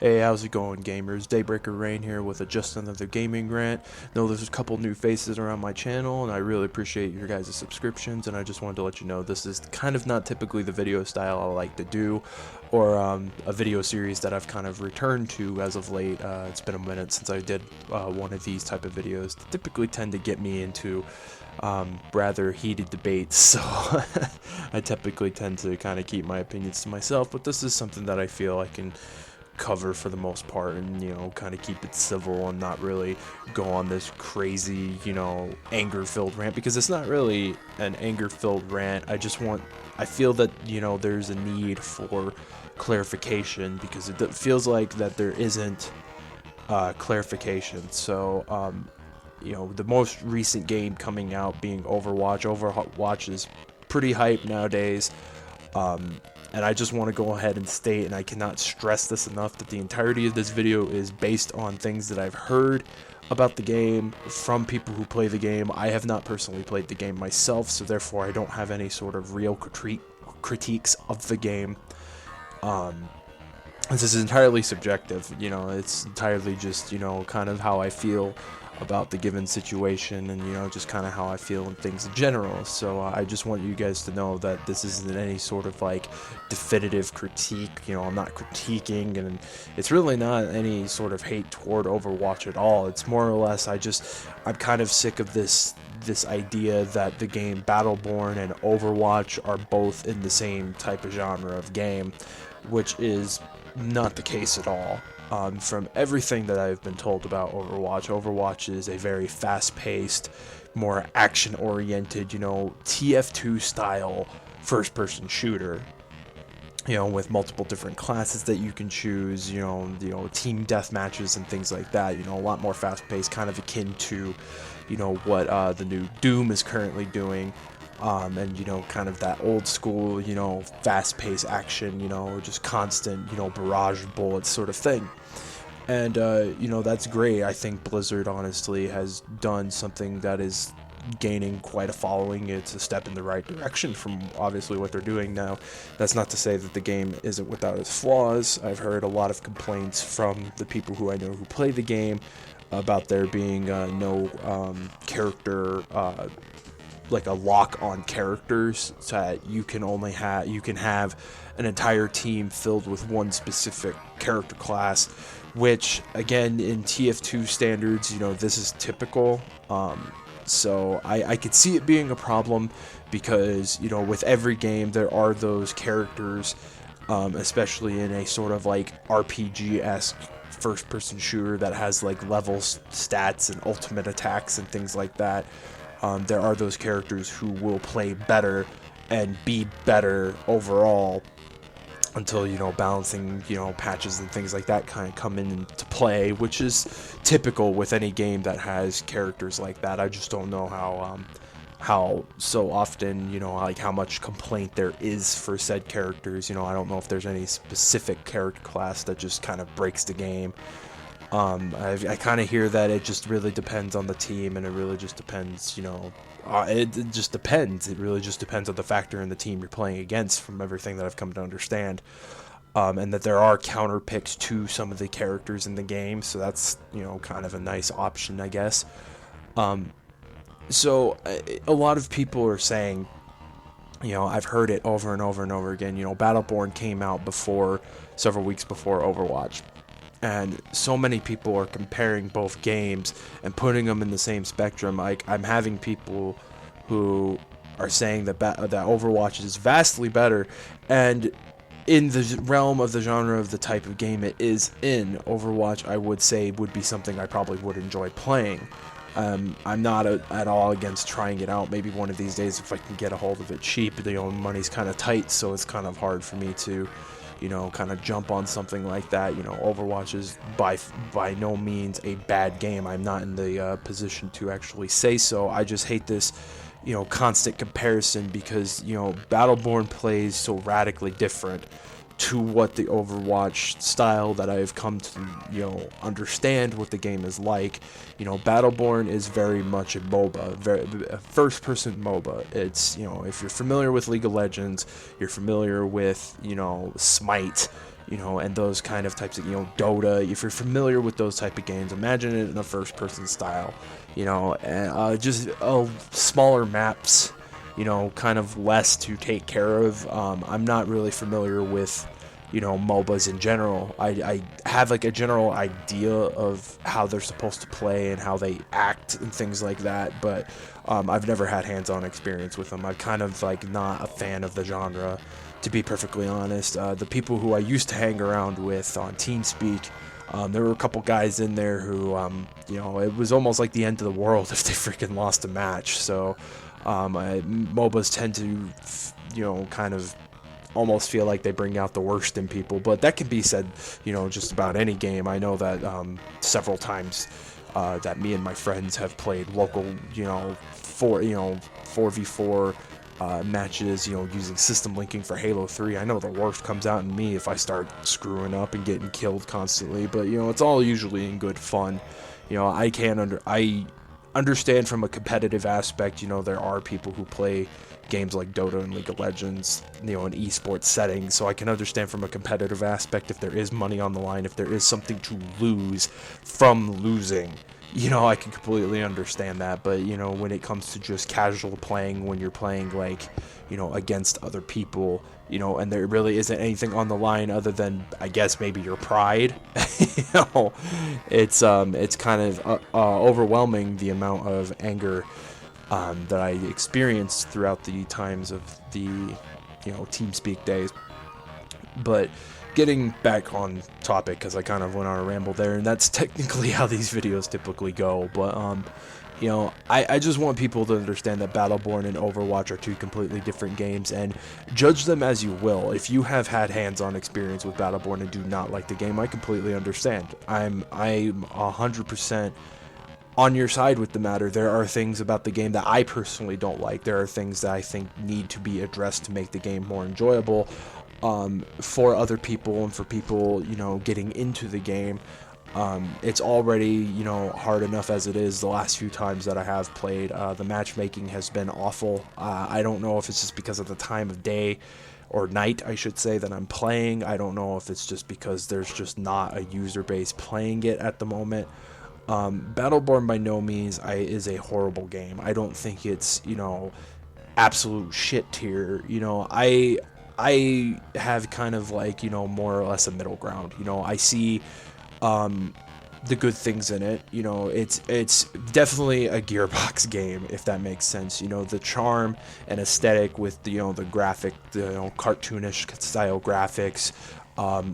Hey, how's it going, gamers? Daybreaker Rein here with just another gaming rant. Know there's a couple new faces around my channel, and I really appreciate your guys' subscriptions, and I just wanted to let you know this is kind of not typically the video style I like to do, or a video series that I've kind of returned to as of late. It's been a minute since I did one of these type of videos that typically tend to get me into rather heated debates, so I typically tend to kind of keep my opinions to myself, but this is something that I feel I can cover for the most part, and kind of keep it civil and not really go on this crazy anger filled rant, because it's not really an anger filled rant. I feel that there's a need for clarification, because it feels like that there isn't clarification. So the most recent game coming out being Overwatch is pretty hype nowadays. And I just want to go ahead and state, and I cannot stress this enough, that the entirety of this video is based on things that I've heard about the game from people who play the game. I have not personally played the game myself, so therefore I don't have any sort of real critiques of the game. This is entirely subjective, it's entirely just, kind of how I feel about the given situation, and just kind of how I feel in things in general. So I just want you guys to know that this isn't any sort of like definitive critique. I'm not critiquing, and it's really not any sort of hate toward Overwatch at all. It's more or less I'm kind of sick of this idea that the game Battleborn and Overwatch are both in the same type of genre of game, which is not the case at all. From everything that I've been told about Overwatch is a very fast-paced, more action-oriented, TF2 style first-person shooter. With multiple different classes that you can choose, team death matches and things like that. A lot more fast-paced, kind of akin to, what the new Doom is currently doing. And kind of that old school, fast-paced action, just constant, barrage of bullets sort of thing. And that's great. I think Blizzard honestly has done something that is gaining quite a following. It's a step in the right direction from obviously what they're doing now. That's not to say that the game isn't without its flaws. I've heard a lot of complaints from the people who I know who play the game about there being no character like a lock on characters, so that you can have an entire team filled with one specific character class, which again in TF2 standards, this is typical. So I could see it being a problem, because with every game there are those characters, especially in a sort of like RPG-esque first-person shooter that has like levels, stats, and ultimate attacks and things like that. There are those characters who will play better and be better overall until, balancing, patches and things like that kind of come into play, which is typical with any game that has characters like that. I just don't know how so often, like how much complaint there is for said characters. I don't know if there's any specific character class that just kind of breaks the game. I kind of hear that it just really depends on the team, and it really just depends, it just depends. It really just depends on the factor in the team you're playing against, from everything that I've come to understand. And that there are counter picks to some of the characters in the game, so that's, kind of a nice option, I guess. So a lot of people are saying, I've heard it over and over and over again, Battleborn came out several weeks before Overwatch. And so many people are comparing both games and putting them in the same spectrum. Like, I'm having people who are saying that that Overwatch is vastly better, and in the realm of the genre of the type of game it is in, Overwatch I would say would be something I probably would enjoy playing. I'm not at all against trying it out. Maybe one of these days if I can get a hold of it cheap. Money's kind of tight, so it's kind of hard for me to kind of jump on something like that. Overwatch is by no means a bad game. I'm not in the position to actually say so. I just hate this, constant comparison, because, Battleborn plays so radically different to what the Overwatch style that I've come to, understand what the game is like. Battleborn is very much a MOBA, a first-person MOBA. It's, if you're familiar with League of Legends, you're familiar with, Smite, and those kind of types of, Dota. If you're familiar with those type of games, imagine it in a first-person style, and just smaller maps, kind of less to take care of. I'm not really familiar with, MOBAs in general. I have like a general idea of how they're supposed to play and how they act and things like that, but I've never had hands-on experience with them. I'm kind of like not a fan of the genre, to be perfectly honest. The people who I used to hang around with on TeamSpeak, there were a couple guys in there who, it was almost like the end of the world if they freaking lost a match. So MOBAs tend to, kind of almost feel like they bring out the worst in people, but that can be said, just about any game. I know that several times that me and my friends have played local, 4v4 matches, using system linking for Halo 3. I know the worst comes out in me if I start screwing up and getting killed constantly, but it's all usually in good fun. I understand from a competitive aspect, there are people who play games like Dota and League of Legends, in esports settings, so I can understand from a competitive aspect if there is money on the line, if there is something to lose from losing. I can completely understand that, but, when it comes to just casual playing, when you're playing, like, against other people, and there really isn't anything on the line other than, I guess, maybe your pride, it's kind of overwhelming, the amount of anger that I experienced throughout the times of the, TeamSpeak days. But getting back on topic, because I kind of went on a ramble there, and that's technically how these videos typically go, but I just want people to understand that Battleborn and Overwatch are two completely different games, and judge them as you will. If you have had hands-on experience with Battleborn and do not like the game, I completely understand. I'm 100% on your side with the matter. There are things about the game that I personally don't like. There are things that I think need to be addressed to make the game more enjoyable for other people and for people, getting into the game. It's already, hard enough as it is the last few times that I have played. The matchmaking has been awful. I don't know if it's just because of the time of day or night, I should say, that I'm playing. I don't know if it's just because there's just not a user base playing it at the moment. Battleborn by no means is a horrible game. I don't think it's, absolute shit tier. I have kind of like, more or less a middle ground. I see the good things in it. It's definitely a Gearbox game, if that makes sense. The charm and aesthetic with the graphic, cartoonish style graphics,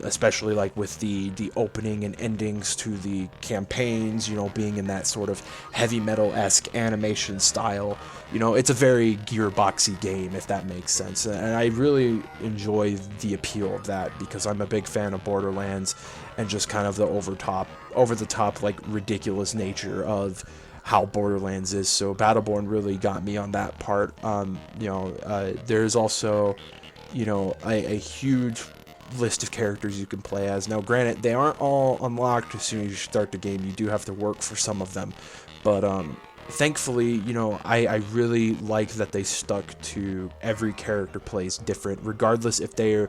especially like with the opening and endings to the campaigns, being in that sort of heavy metal-esque animation style. It's a very Gearboxy game, if that makes sense, and I really enjoy the appeal of that, because I'm a big fan of Borderlands and just kind of the over the top, like, ridiculous nature of how Borderlands is. So Battleborn really got me on that part. There's also, a huge list of characters you can play as. Now, granted, they aren't all unlocked as soon as you start the game. You do have to work for some of them, but thankfully, I really like that they stuck to every character plays different, regardless if they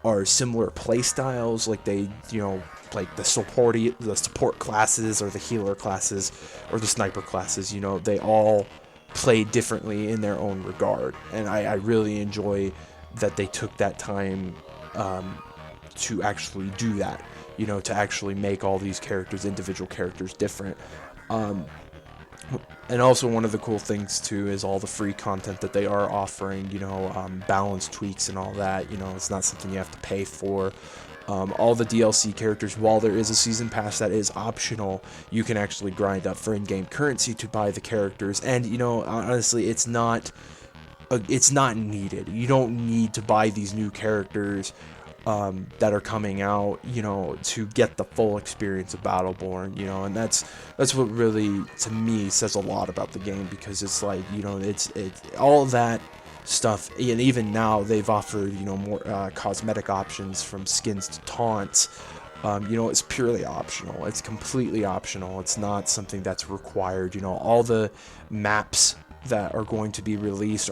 are similar play styles, like they, like the support classes or the healer classes or the sniper classes. They all play differently in their own regard, and I really enjoy that they took that time to actually do that, to actually make all these individual characters different. And also, one of the cool things too is all the free content that they are offering, balance tweaks and all that. It's not something you have to pay for. All the DLC characters, while there is a season pass that is optional, you can actually grind up for in-game currency to buy the characters. And honestly, it's not needed. You don't need to buy these new characters that are coming out, to get the full experience of Battleborn, and that's what really, to me, says a lot about the game, because it's like, it's all that stuff. And even now they've offered, more cosmetic options, from skins to taunts. It's purely optional. It's completely optional. It's not something that's required. All the maps that are going to be released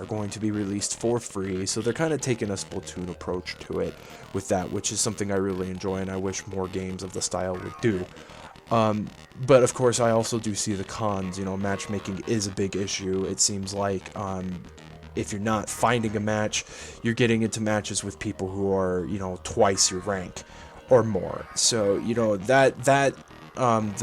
for free. So they're kind of taking a Splatoon approach to it with that, which is something I really enjoy, and I wish more games of the style would do. But of course, I also do see the cons. Matchmaking is a big issue. It seems like if you're not finding a match, you're getting into matches with people who are, twice your rank or more. So, the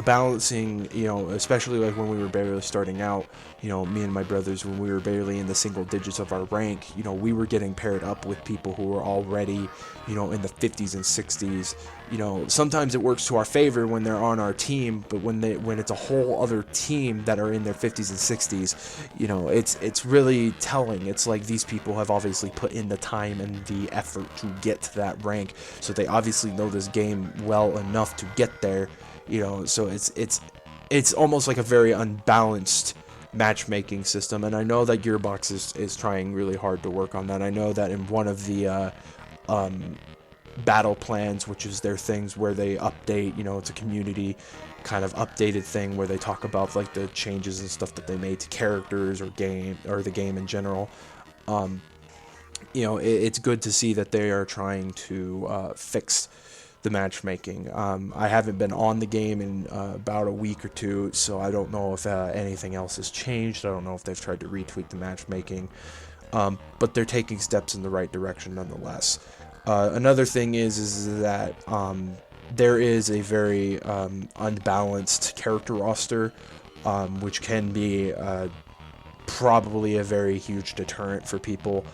balancing, especially like when we were barely starting out, me and my brothers, when we were barely in the single digits of our rank, we were getting paired up with people who were already, in the 50s and 60s. Sometimes it works to our favor when they're on our team, but when it's a whole other team that are in their 50s and 60s, it's really telling. It's like these people have obviously put in the time and the effort to get to that rank, so they obviously know this game well enough to get there. So it's almost like a very unbalanced matchmaking system, and I know that Gearbox is trying really hard to work on that. I know that in one of the battle plans, which is their things where they update, it's a community kind of updated thing where they talk about like the changes and stuff that they made to characters or the game in general. It's good to see that they are trying to fix the matchmaking. I haven't been on the game in about a week or two, so I don't know if anything else has changed. I don't know if they've tried to retweak the matchmaking, but they're taking steps in the right direction nonetheless. Another thing is that there is a very unbalanced character roster, which can be probably a very huge deterrent for people.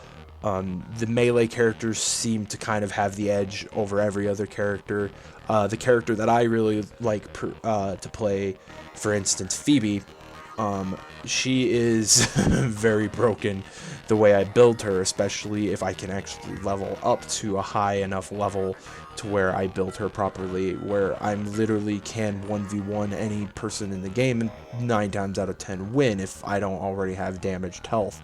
The melee characters seem to kind of have the edge over every other character. The character that I really like to play, for instance, Phoebe, she is very broken the way I build her, especially if I can actually level up to a high enough level to where I build her properly, where I'm literally can 1v1 any person in the game and 9 times out of 10 win if I don't already have damaged health.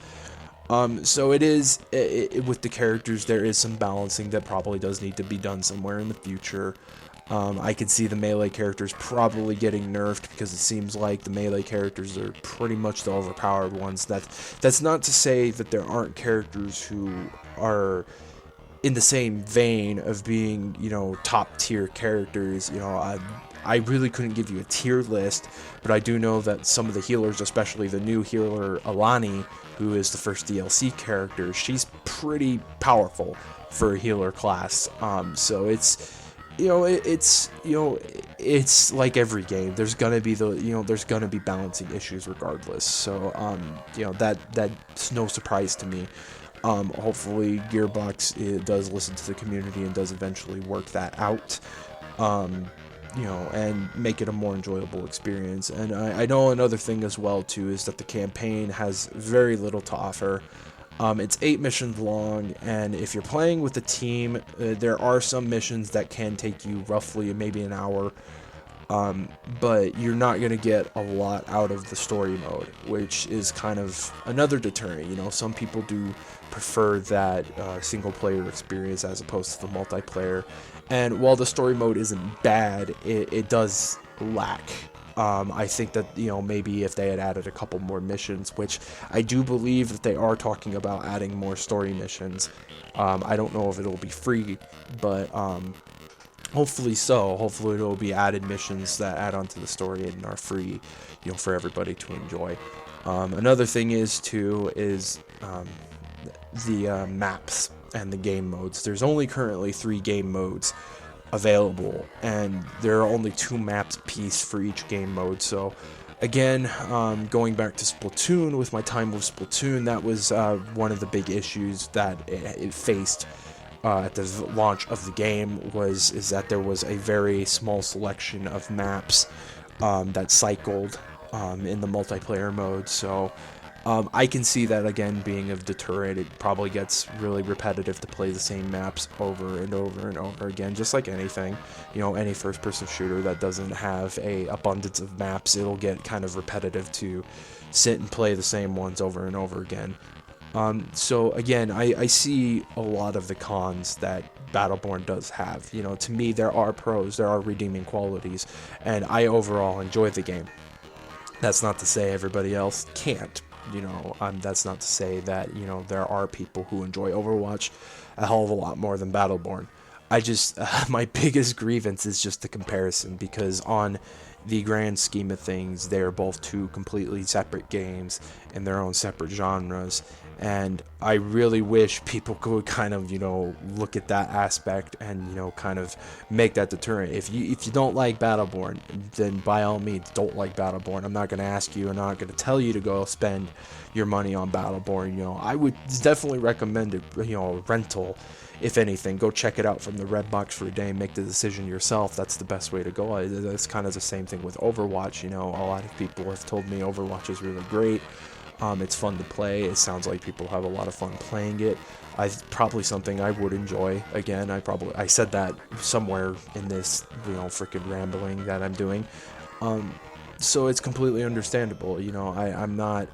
So it is, with the characters, there is some balancing that probably does need to be done somewhere in the future. I could see the melee characters probably getting nerfed, because it seems like the melee characters are pretty much the overpowered ones. That's not to say that there aren't characters who are in the same vein of being, top tier characters. I really couldn't give you a tier list, but I do know that some of the healers, especially the new healer Alani, who is the first DLC character, she's pretty powerful for a healer class. So it's, it's like every game. There's gonna be there's gonna be balancing issues regardless. So that's no surprise to me. Hopefully Gearbox does listen to the community and does eventually work that out. And make it a more enjoyable experience. And I know another thing as well too is that the campaign has very little to offer. It's 8 missions long, and if you're playing with a team, there are some missions that can take you roughly maybe an hour, but you're not going to get a lot out of the story mode, which is kind of another deterrent. Some people do prefer that single player experience as opposed to the multiplayer, and while the story mode isn't bad, it does lack. I think that, maybe if they had added a couple more missions, which I do believe that they are talking about adding more story missions. I don't know if it'll be free, but hopefully so. Hopefully it'll be added missions that add on to the story and are free, for everybody to enjoy. Another thing is the maps and the game modes. There's only currently 3 game modes available, and there are only 2 maps piece for each game mode. So again, going back to Splatoon, with my time with Splatoon, that was one of the big issues that it faced at the launch of the game, is that there was a very small selection of maps that cycled in the multiplayer mode. So I can see that again being a deterrent. It probably gets really repetitive to play the same maps over and over and over again, just like anything. Any first-person shooter that doesn't have a abundance of maps, it'll get kind of repetitive to sit and play the same ones over and over again. So again, I see a lot of the cons that Battleborn does have. You know, to me, there are pros, there are redeeming qualities, and I overall enjoy the game. That's not to say everybody else can't. You know, that's not to say that, you know, there are people who enjoy Overwatch a hell of a lot more than Battleborn. I just, my biggest grievance is just the comparison, because on the grand scheme of things, they're both two completely separate games in their own separate genres. And I really wish people could kind of, you know, look at that aspect and, you know, kind of make that deterrent. If you don't like Battleborn, then by all means don't like Battleborn. I'm not going to ask you, I'm not going to tell you to go spend your money on Battleborn. You know, I would definitely recommend it, you know, a rental. If anything, go check it out from the red box for a day and make the decision yourself. That's the best way to go. That's kind of the same thing with Overwatch. You know, a lot of people have told me Overwatch is really great. It's fun to play. It sounds like people have a lot of fun playing it. Probably something I would enjoy. Again, I said that somewhere in this, you know, freaking rambling that I'm doing. So it's completely understandable. You know, I'm not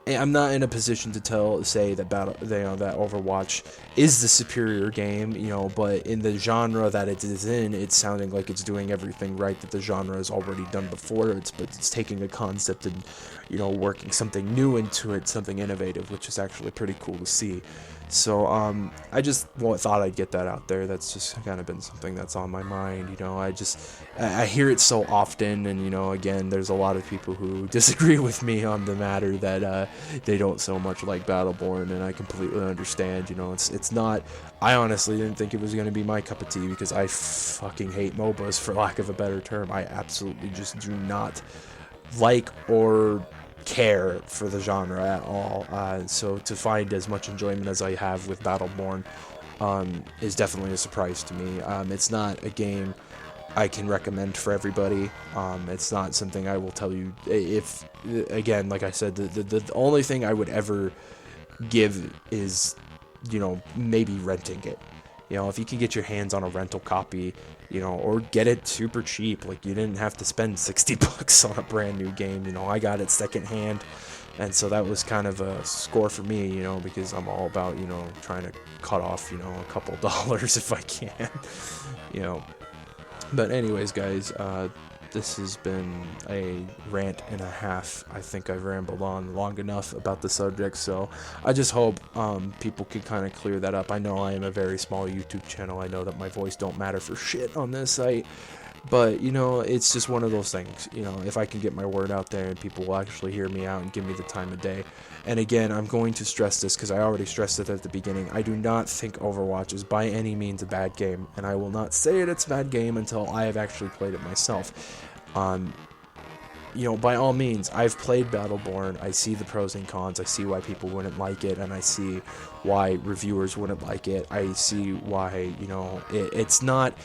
in a position to say that that Overwatch is the superior game, you know, but in the genre that it is in, it's sounding like it's doing everything right that the genre has already done before. But it's taking a concept and, you know, working something new into it, something innovative, which is actually pretty cool to see. So I just thought I'd get that out there. That's just kind of been something that's on my mind. You know, I hear it so often, and, you know, again, there's a lot of people who disagree with me on the matter that they don't so much like Battleborn, and I completely understand. You know, it's not. I honestly didn't think it was going to be my cup of tea, because I fucking hate MOBAs, for lack of a better term. I absolutely just do not like or care for the genre at all. So to find as much enjoyment as I have with Battleborn is definitely a surprise to me. It's not a game I can recommend for everybody. It's not something I will tell you. If, again, like I said, the only thing I would ever give is, you know, maybe renting it. You know, if you can get your hands on a rental copy, you know, or get it super cheap, like you didn't have to spend $60 on a brand new game. You know, I got it secondhand, and so that was kind of a score for me, you know, because I'm all about, you know, trying to cut off, you know, a couple dollars if I can, you know. But anyways, guys, this has been a rant and a half. I think I've rambled on long enough about the subject, so I just hope people can kind of clear that up. I know I am a very small YouTube channel. I know that my voice don't matter for shit on this site, but, you know, it's just one of those things. You know, if I can get my word out there and people will actually hear me out and give me the time of day. And again, I'm going to stress this because I already stressed it at the beginning. I do not think Overwatch is by any means a bad game, and I will not say it's a bad game until I have actually played it myself. You know, by all means, I've played Battleborn. I see the pros and cons. I see why people wouldn't like it, and I see why reviewers wouldn't like it. I see why, you know, it's not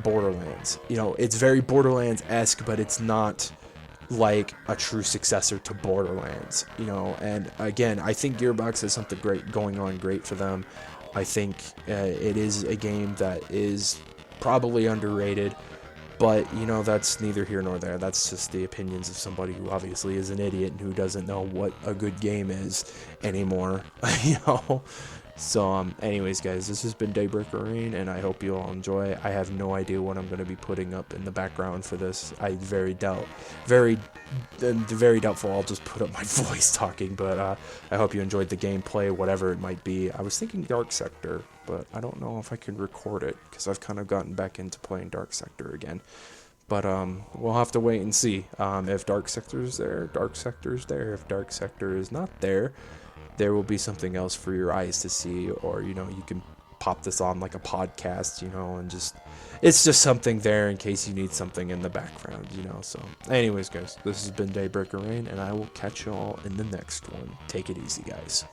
Borderlands. You know, it's very Borderlands-esque, but it's not like a true successor to Borderlands, you know. And again, I think Gearbox has something great going on, great for them. I think it is a game that is probably underrated, but, you know, that's neither here nor there. That's just the opinions of somebody who obviously is an idiot and who doesn't know what a good game is anymore, you know. So, anyways, guys, this has been Daybreaker Rein, and I hope you all enjoy. I have no idea what I'm going to be putting up in the background for this. I very doubtful I'll just put up my voice talking, but I hope you enjoyed the gameplay, whatever it might be. I was thinking Dark Sector, but I don't know if I can record it, because I've kind of gotten back into playing Dark Sector again. But we'll have to wait and see. If Dark Sector is there, Dark Sector is there. If Dark Sector is not there, there will be something else for your eyes to see, or, you know, you can pop this on like a podcast, you know, and it's just something there in case you need something in the background, you know. So anyways, guys, this has been Daybreaker Rein, and I will catch you all in the next one. Take it easy, guys.